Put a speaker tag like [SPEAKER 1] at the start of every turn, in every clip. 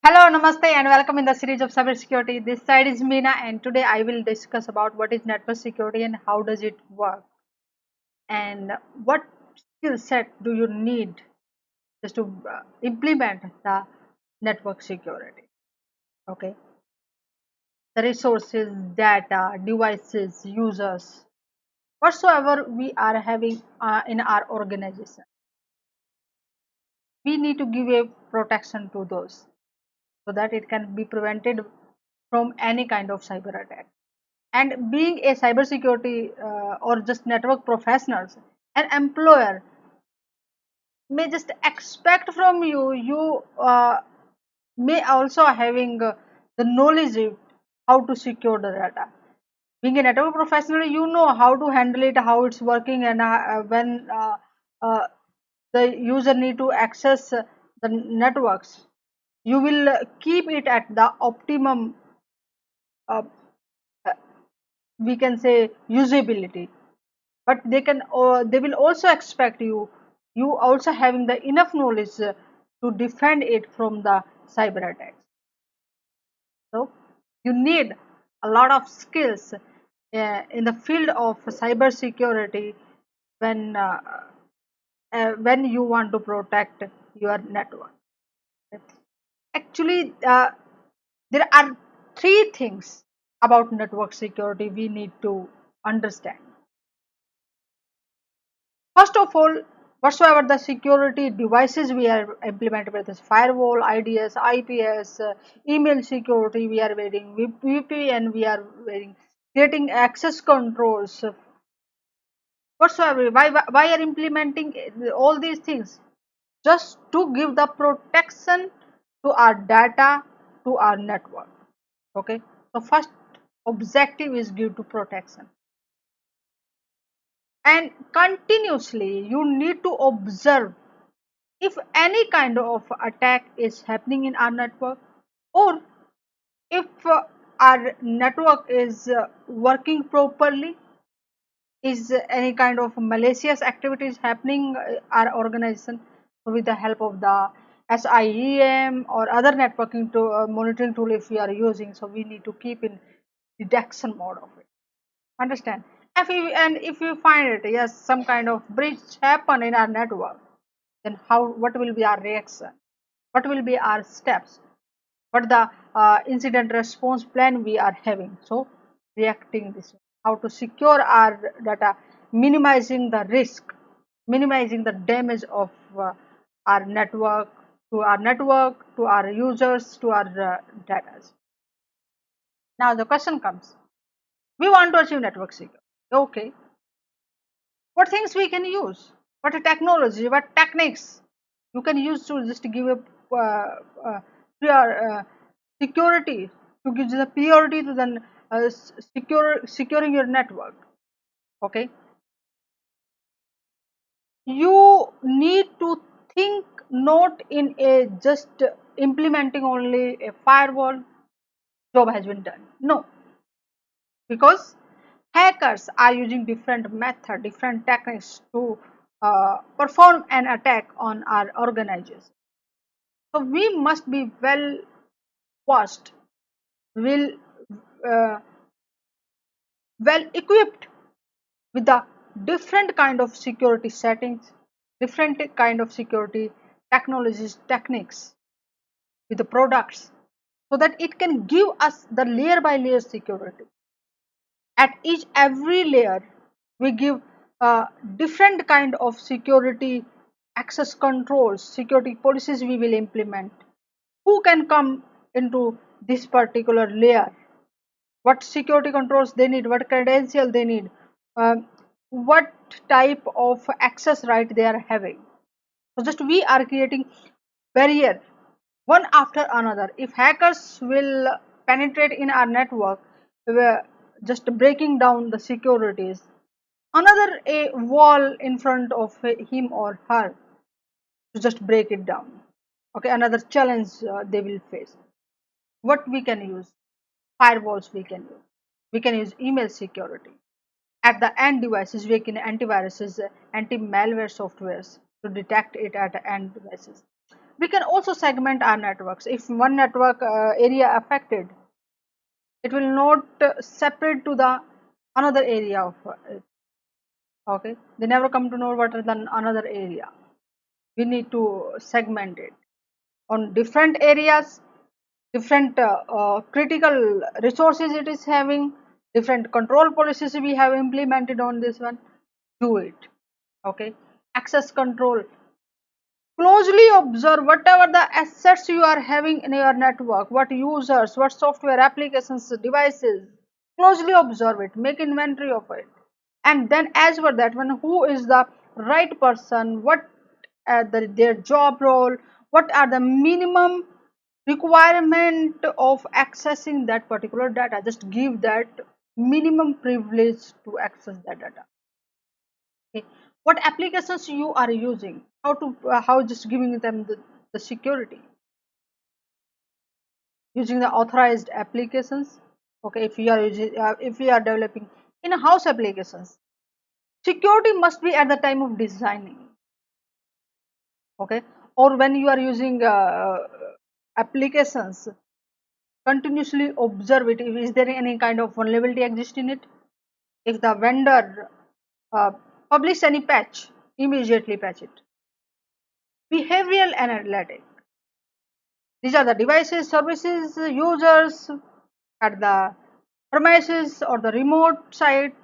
[SPEAKER 1] Hello, namaste, and welcome in the series of cybersecurity. This side is Meena, and today I will discuss about what is network security and how does it work, and what skill set do you need just to implement the network security. Okay, the resources, data, devices, users, whatsoever we are having in our organization, we need to give a protection to those so that it can be prevented from any kind of cyber attack. And being a cybersecurity or just network professionals, an employer may just expect from you may also having the knowledge of how to secure the data. Being a network professional, you know how to handle it, how it's working, and when uh, the user need to access the networks, you will keep it at the optimum, uh, uh, we can say, usability. But they will also expect you also having the enough knowledge to defend it from the cyber attacks. So you need a lot of skills in the field of cyber security when when you want to protect your network. Actually, there are three things about network security we need to understand. First of all, whatsoever the security devices we are implemented with this firewall, IDS, IPS, email security we are wearing, VPN we are wearing, getting access controls, whatsoever. Why are implementing all these things? Just to give the protection to our data, to our network. Okay. So first objective is give to protection. And continuously you need to observe if any kind of attack is happening in our network, or if our network is working properly, is any kind of malicious activities happening our organization. So with the help of the SIEM or other networking to monitoring tool if we are using, so we need to keep in detection mode of it. Understand? If you find it, yes, some kind of breach happen in our network, then what will be our reaction, what will be our steps, what the incident response plan we are having. So reacting this, how to secure our data, minimizing the risk, minimizing the damage of our network, to our users, to our data. Now the question comes, we want to achieve network security. Okay, what things we can use, what technology, what techniques you can use to just give a prior security, to give the priority to the securing your network. Okay, you need to think not in a just implementing only a firewall, job has been done. No, because hackers are using different method, different techniques to perform an attack on our organization. So we must be well versed, well uh, well equipped with the different kind of security settings, different kind of security technologies, techniques, with the products, so that it can give us the layer by layer security. At each every layer we give different kind of security access controls, security policies we will implement, who can come into this particular layer, what security controls they need, what credential they need, um, what type of access right they are having. So just we are creating barrier one after another. If hackers will penetrate in our network, we're just breaking down the securities, another a wall in front of him or her to just break it down. Okay, another challenge they will face. What we can use? Firewalls we can use. We can use email security. At the end devices, we can antiviruses, anti-malware softwares to detect it at the end devices. We can also segment our networks. If one network area affected, it will not separate to the another area of it. Okay, they never come to know what is the another area. We need to segment it on different areas, different critical resources it is having, different control policies we have implemented on this one. Do it. Okay, access control. Closely observe whatever the assets you are having in your network, what users, what software applications, devices. Closely observe it, make inventory of it, and then as per that one, who is the right person, what their job role, what are the minimum requirement of accessing that particular data. Just give that minimum privilege to access that data. Okay. What applications you are using, how just giving them the security, using the authorized applications. Okay, if you are using if we are developing in-house applications, security must be at the time of designing. Okay, or when you are using applications, continuously observe it. Is there any kind of vulnerability exist in it? If the vendor uh, publish any patch, immediately patch it. Behavioral analytic. These are the devices, services, users at the premises or the remote site,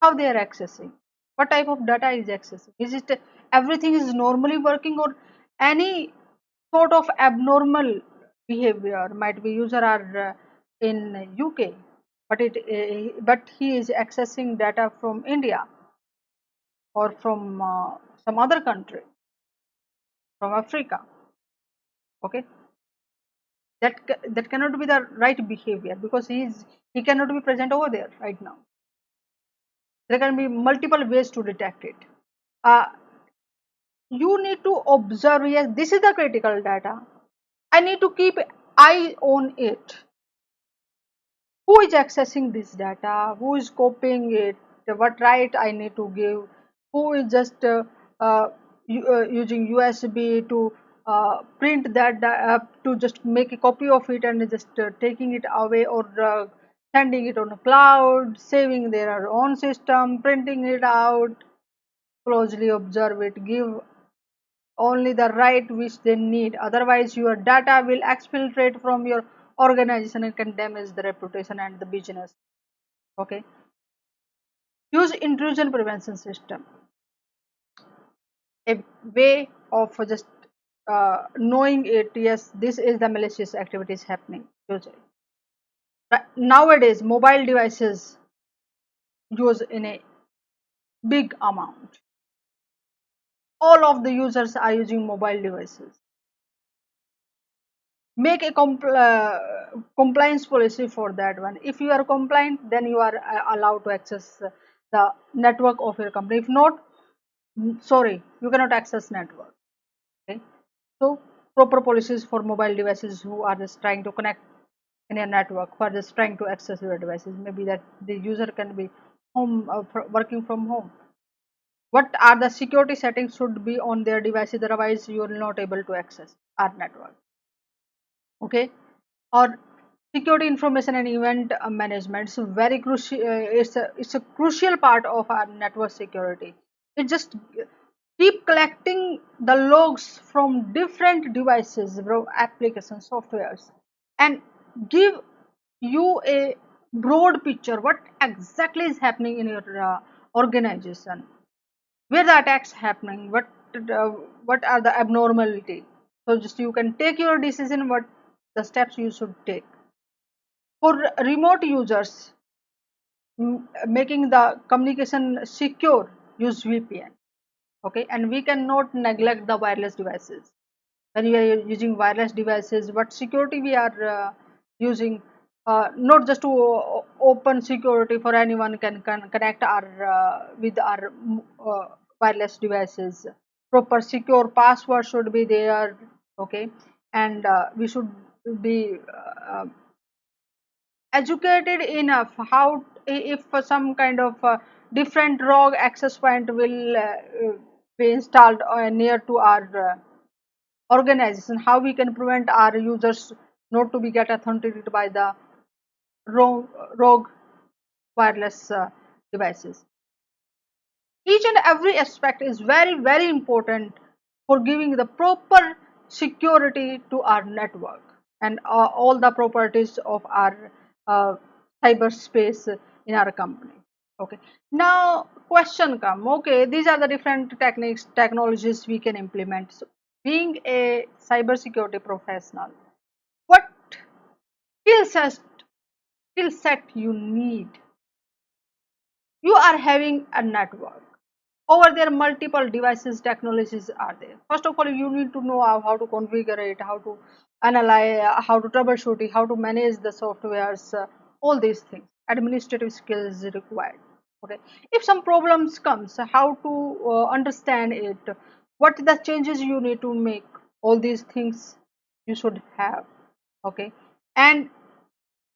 [SPEAKER 1] how they are accessing, what type of data is accessing. Is it everything is normally working, or any sort of abnormal behavior? Might be user are in UK, but he is accessing data from India or from some other country, from Africa. Okay, that cannot be the right behavior, because he cannot be present over there right now. There can be multiple ways to detect it. uh, you need to observe, yes, this is the critical data, I need to keep eye on it. Who is accessing this data, who is copying it, what right I need to give, who is just uh, using USB to print that to just make a copy of it and just taking it away, or sending it on a cloud, saving their own system, printing it out. Closely observe it, give only the right which they need, otherwise your data will exfiltrate from your organization and can damage the reputation and the business. Okay, use intrusion prevention system, a way of just knowing it, yes, this is the malicious activities happening. Use it. Nowadays mobile devices use in a big amount, all of the users are using mobile devices. Make a compliance policy for that one. If you are compliant, then you are allowed to access the network of your company. If not, sorry, you cannot access network. Okay, so proper policies for mobile devices who are just trying to connect in a network, who are just trying to access your devices. Maybe that the user can be home, working from home. What are the security settings should be on their devices, otherwise you are not able to access our network. Okay, or security information and event management. So very crucial. It's a crucial part of our network security. It just keep collecting the logs from different devices, bro, applications, softwares, and give you a broad picture what exactly is happening in your organization, where the attacks happening, what are the abnormality. So just you can take your decision what the steps you should take. For remote users, making the communication secure, use VPN. Okay, and we cannot neglect the wireless devices. When we are using wireless devices, what security we are using, not just to open security for anyone can connect our with our wireless devices. Proper secure password should be there. Okay, and we should be educated enough how, if some kind of different rogue access point will be installed near to our organization, how we can prevent our users not to be get authenticated by the rogue wireless devices. Each and every aspect is very important for giving the proper security to our network and all the properties of our uh, cyberspace in our company. Okay, now question come. Okay, these are the different techniques, technologies we can implement. So being a cybersecurity professional, what skill set you need? You are having a network. Over there, multiple devices, technologies are there. First of all, you need to know how to configure it, how to analyze, how to troubleshoot it, how to manage the softwares, all these things. Administrative skills is required. Okay, if some problems comes, how to understand it, what the changes you need to make, all these things you should have. Okay, and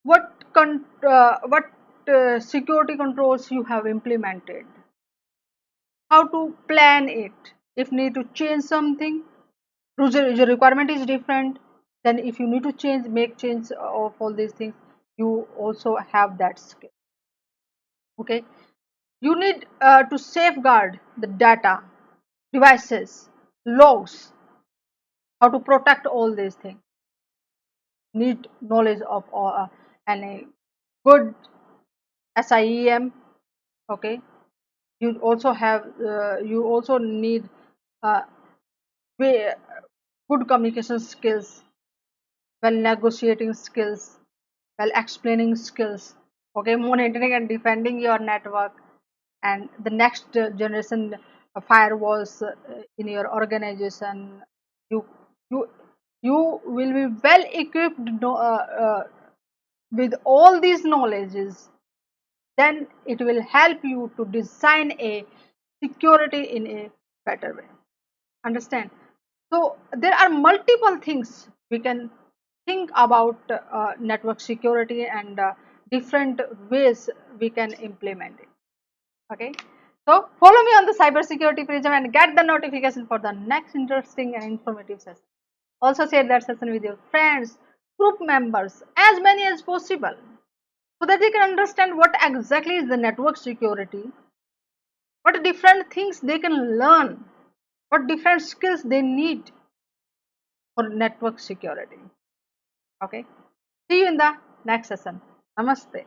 [SPEAKER 1] what security controls you have implemented, how to plan it, if need to change something, your requirement is different, then if you need to change, make change of all these things, you also have that skill. Okay, you need to safeguard the data, devices, logs, how to protect all these things, need knowledge of and a good SIEM. Okay, you also need uh, way, good communication skills, well negotiating skills, well explaining skills. Okay, monitoring and defending your network and the next generation firewalls in your organization. You you you will be well equipped with all these knowledges, then it will help you to design a security in a better way. Understand? So there are multiple things we can think about network security and different ways we can implement it. Okay, so follow me on the cybersecurity prism and get the notification for the next interesting and informative session. Also share that session with your friends, group members, as many as possible, so that they can understand what exactly is the network security, what different things they can learn, what different skills they need for network security. Okay, see you in the next session. Namaste.